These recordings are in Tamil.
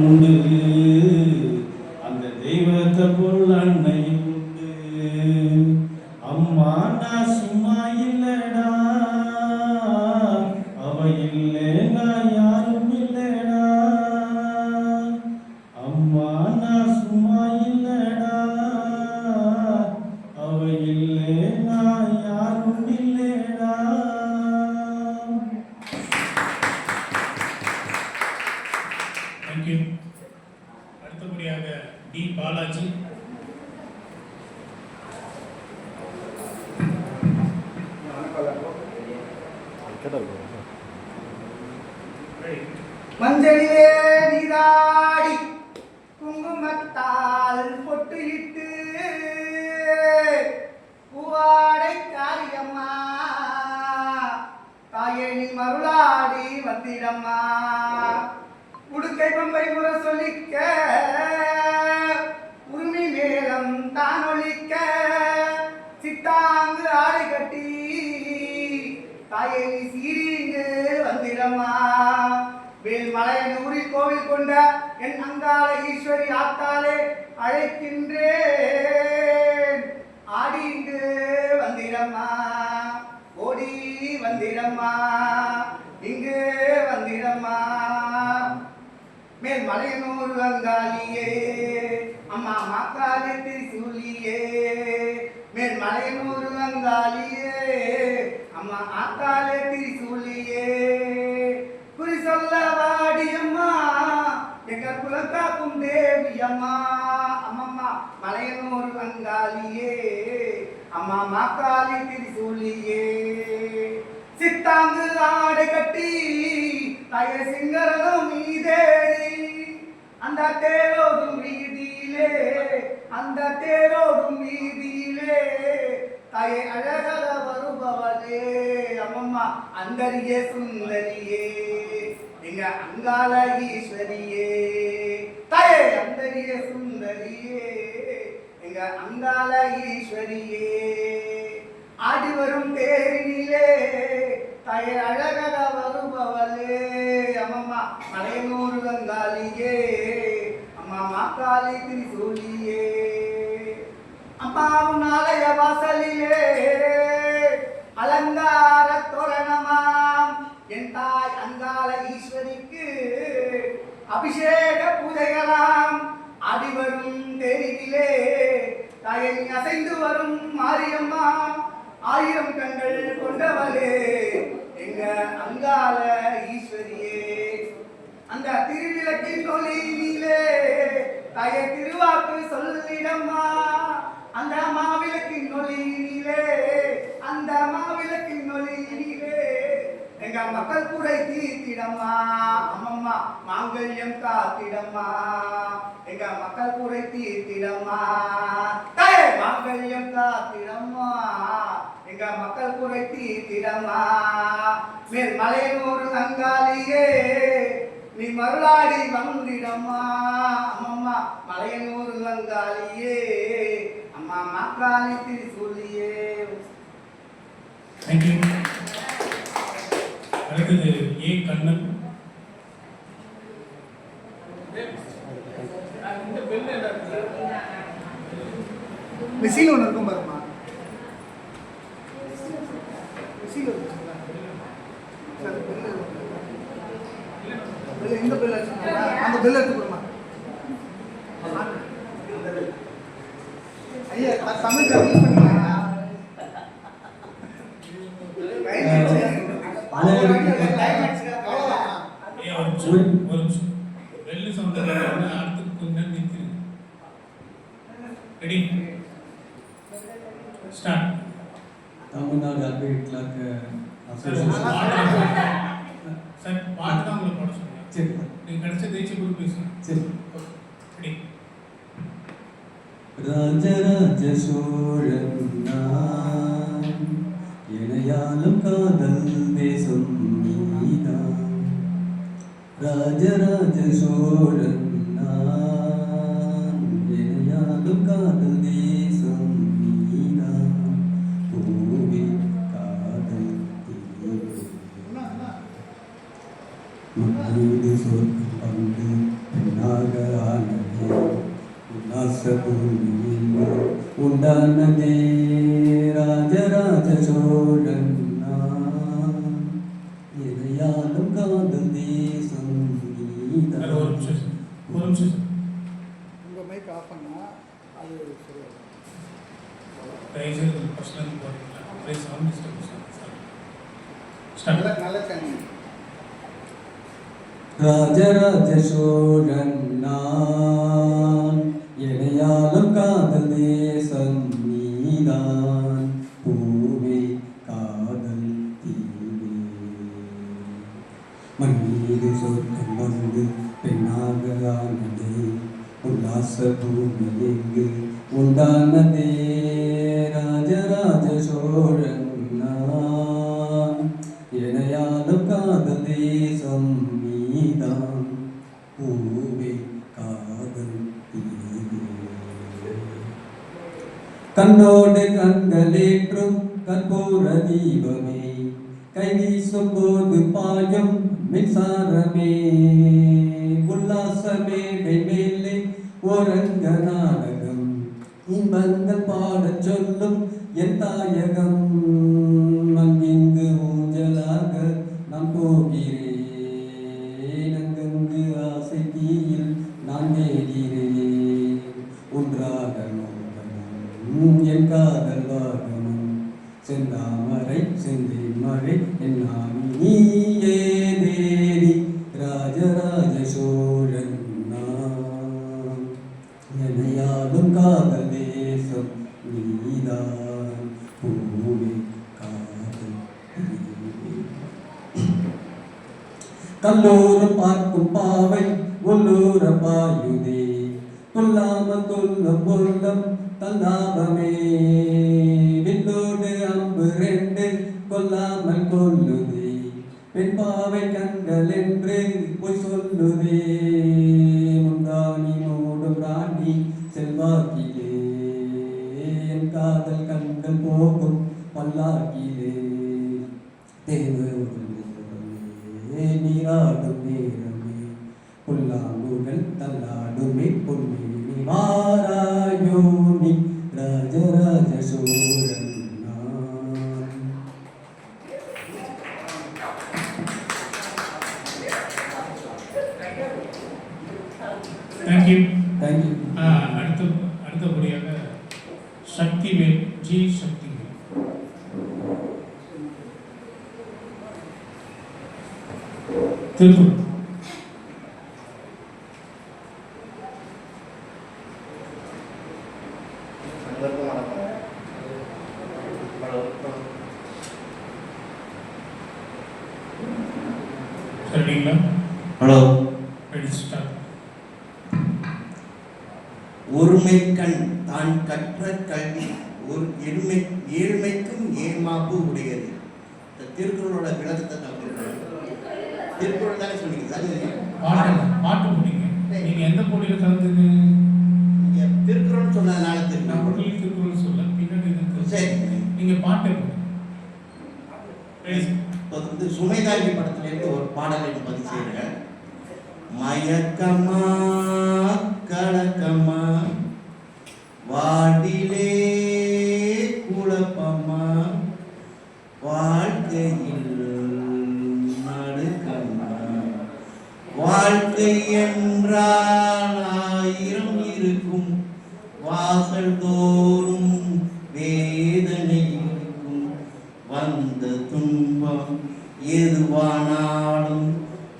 உண்டு அந்த தெய்வத்தை போல் அன்னையும் உண்டு. அம்மா நான் சும்மா இல்லடா, அவ இல்லைன்னா யாரும் இல்லடா. அம்மா நான் சும்மா இல்லடா, அவ இல்லைன்னா யாரும் இல்லடா. தேங்க்யூ. அடுத்தபடியாக டி பாலாஜி. மஞ்சளிலே நீராடி குங்குமத்தால் பொட்டுயிட்டு பூவாடை காரியம்மா தாயே நீ மருளாடி வந்திடம்மா. உடுக்கை பம்பை முறை சொல்லிக்க உரிமை மேலம் தான் ஒழிக்க சித்தாங்கு ஆடை கட்டி தாயை நீ சீரிங்கு வந்திடம்மா. வேல்மலையன் ஊரில் கோவில் கொண்ட என் அங்காள ஈஸ்வரி ஆத்தாலே அழைக்கின்றேன், ஆடி இங்கு வந்திடம்மா, ஓடி வந்திடம்மா, இங்கு வந்திடம்மா. மேல்மலையனூர் அங்காளியே அம்மா மாக்காளி திரிசூலியே, மேல்மலையனூர் அங்காளியே அம்மா ஆத்தாளே திரிசூலியே. குறி சொல்ல வாடியம்மா எங்க குலக்காக்கும் தேவியம்மா. அம்மம்மா மலையனூர் அங்காளியே அம்மா மாக்காளி திரிசூலியே. சித்தாங்கு ஆடை கட்டி தய சிங்கரனும் மீதேறி அந்த தேரோடும் வீதியிலே, அந்த தேரோடும் வீதியிலே தாயை அழகாக வருபவளே. அம்மம்மா அந்தரியே சுந்தரியே எங்க அங்காள ஈஸ்வரியே. தாயே அந்தரியே சுந்தரியே எங்க அங்காள ஈஸ்வரியே. ஆடி வரும் தேரினிலே தாயை அழகாக வருபவளே. அம்மம்மா மலையனூர் அங்காளியே அம்மா மாக்காளி திரிசூலியே. அம்மாவும் ஆலய வாசலிலே அலங்கார தோரணமாம் என் தாய் அங்காள ஈஸ்வரிக்கு அபிஷேக பூஜைகளாம். அடிவரும் தேரிலே தாயை அசைந்து வரும் மாரியம்மா, ஆயிரம் கண்கள் கொண்டவளே எங்க அங்காள ஈஸ்வரியே. அந்த திருவிளக்கின் ஒளியிலே தாயை திருவாக்கு சொல்லிடம்மா, அந்த மாவிளக்கின் ஒளியிலே, அந்த மாவிளக்கின் ஒளியிலே எங்க மக்கள் குறை தீர்த்திடம்மா. அம்மம்மா மாங்கல்யம் காத்திடம்மா, எங்க மக்கள் குறை தீர்த்திடம்மா. தாயே மாங்கல்யம் காத்திடம்மா, எங்க மக்கள் குறை தீர்த்திடம்மா. மேல் மலையனூர் அங்காளியே நீ மருளாடி வந்திடம்மா. அம்மம்மா மலையனூர் அங்காளியே அம்மா மாக்காளி திரிசூலியே. தேங்க்யூ. அடுத்தது ஏ கண்ணன். மிஷின் ஒன்று இருக்கும் பாருமா, மிஷின் இந்த பில் அந்த பில் எடுத்து கொடுமா. ஐயா தமிழ் யூஸ் பண்ணிக்கலாம். வெள்ளி சொந்தம் அடுத்து கொஞ்சம் நிற்குது. Ready start. Tamil Nadu advocate clerk association. Sir பாட்டு தான் உங்களை பாட சொல்லுங்க. சரி, நீங்கள் கிடைச்ச தேய்ச்சி கூட பேசுங்க. சரி. ரெடி. ராஜராஜ சோழன் நான், இணையாலும் காதல் தேசம் நீதான். ராஜராஜ சோழன் நான், இணையாலும் காதல் தேசம் நீதான். பூவே காதல் தேவை மனித சொர்க்கம் பங்கு பூமியில் உண்டானதே ராஜராஜ சோழன் நான். எதையாலும் காதல் தேசம் அது ஒரு நீதான். நிமிஷம் சார். ஒரு நிமிஷம் சார். உங்கள் மைக் ஆஃப் பண்ணா அது சரியாகும். தயவுசெய்து ஃபர்ஸ்ட்லேருந்து போகிறீங்களா? அப்படியே சவுண்ட் டிஸ்டர்ப் சார். ஸ்டார்ட். நல்ல நல்ல சேனல். ராஜராஜ சோழன் நான். எனையாலும் காதல் தேசம் நீதான். பூவே காதல் தீவே மண் மீது சொர்க்கம் வந்து பெண்ணாக ஆனதே உல்லாச பூமி எங்கு உண்டானதே ராஜராஜ சோழன் நான். எனையாலும் காதல் தேசம் நீதான். பூவே காதல் தீவே கண்ணோடு கண்களேற்றும் கற்பூர தீபமே கை வீசும் போது பாயும் மின்சாரமே உல்லாச மேடை மேலே ஒரங்க நாடகம் இன்பங்கள் பாடச் சொல்லும் என் தாயகம். அங்கிங்கு ஊஞ்சலாக நான் போகிறேன் அங்கங்கு ஆசை தீயில் நான் தேகிறேன். ஒன்றாக நோக்கணும் என் காதல் வாகனம் செந்தாமரை செந்தை மழை என்னாமி நீயே தேவி ராஜராஜ சோழன் நான். எனையாலும் காதல் தேசம் நீதான். பூவே காதல் தீவே கல்லூரம் பார்க்கும் பாவை உள்ளூர பாயுதே துல்லாம துல்லும் உள்ளம் தல்லாபமே வில்லோடு அம்பு ரெண்டு கொல்லாமல் கொல்லுதே பெண் பாவை கண்கள் என்று பொய் சொல்லுதே. முந்தானி மூடும் ராணி செல்வாக்கிலே என் காதல் கண்கள் போகும் பல்லாக்கிலே. தேவருமே நீராடும் நேரமே புல்லாங்குழல் தள்ளாடுமே பொன்மேனி மாறாயோ நீ ராஜராஜ சோழன் நான். தேங்க்யூ. தேங்க்யூ. அடுத்தபடியாக சக்திவேல் ஜி. சக்திவேல் திருக்குறள். சரிங்களா? ஹலோ. Ready start. ஒருமைக்கண் தான் கற்ற கல்வி ஒரு ஏழ்மைக்கும் ஏமாப்பு உடையது. இந்த திருக்குறளோட விளக்கத்தை நான் சொல்றேன். திருக்குறள் தானே சொன்னீங்க சார்? பாட்டு போட்டீங்க. நீங்க எந்த போட்டியில் கலந்துங்க? நீங்க திருக்குறள் சொன்னதுனால நான் திருக்குறள் முதலில் திருக்குறள் சொல்ல பின்னாடி சரி. நீங்க பாட்டை போடுங்க. இப்போ வந்து சுமைதாங்கி படத்துலேருந்து ஒரு பாடலை பதிவு செய்கிறேன். மயக்கமா கலக்கமா வாடிலே குழப்பமா வாழ்க்கையில் நடுக்கமா வாழ்க்கை என்றால் 1000 இருக்கும் வாசல் தோறும் வேதனை இருக்கும் வந்த துன்பம் எதுவானாலும்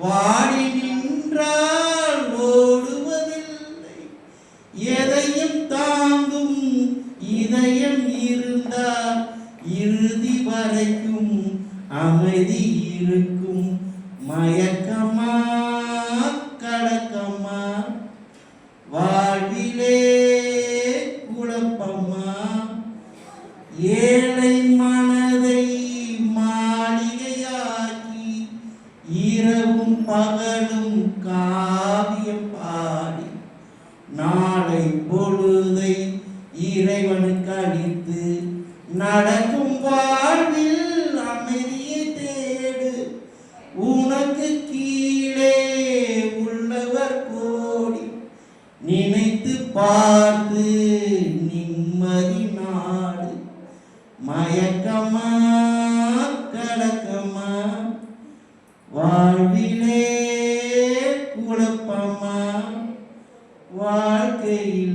வாடி நின்றால் ஓடுவதில்லை எதையும் தாங்கும் இதயம் இருந்தால் இறுதி வரைக்கும் அமைதி இருக்கும் மயக்கமா கலக்கமா வாழ்விலே குழப்பமா ஏழை மனதை மாளிகையாக்கி இரவும் பகலும் காவியம் பாடி நாளை பொழுதை இறைவனுக்கு அளித்து நடக்கும் வாழ்வில் அமைதியை தேடு உனக்கு கீழே உள்ளவர் கோடி நினைத்து பார்த்து நிம்மதி நாடு மயக்கமா கலக்கமா வாழ்விலே குழப்பமா வாழ்க்கையில்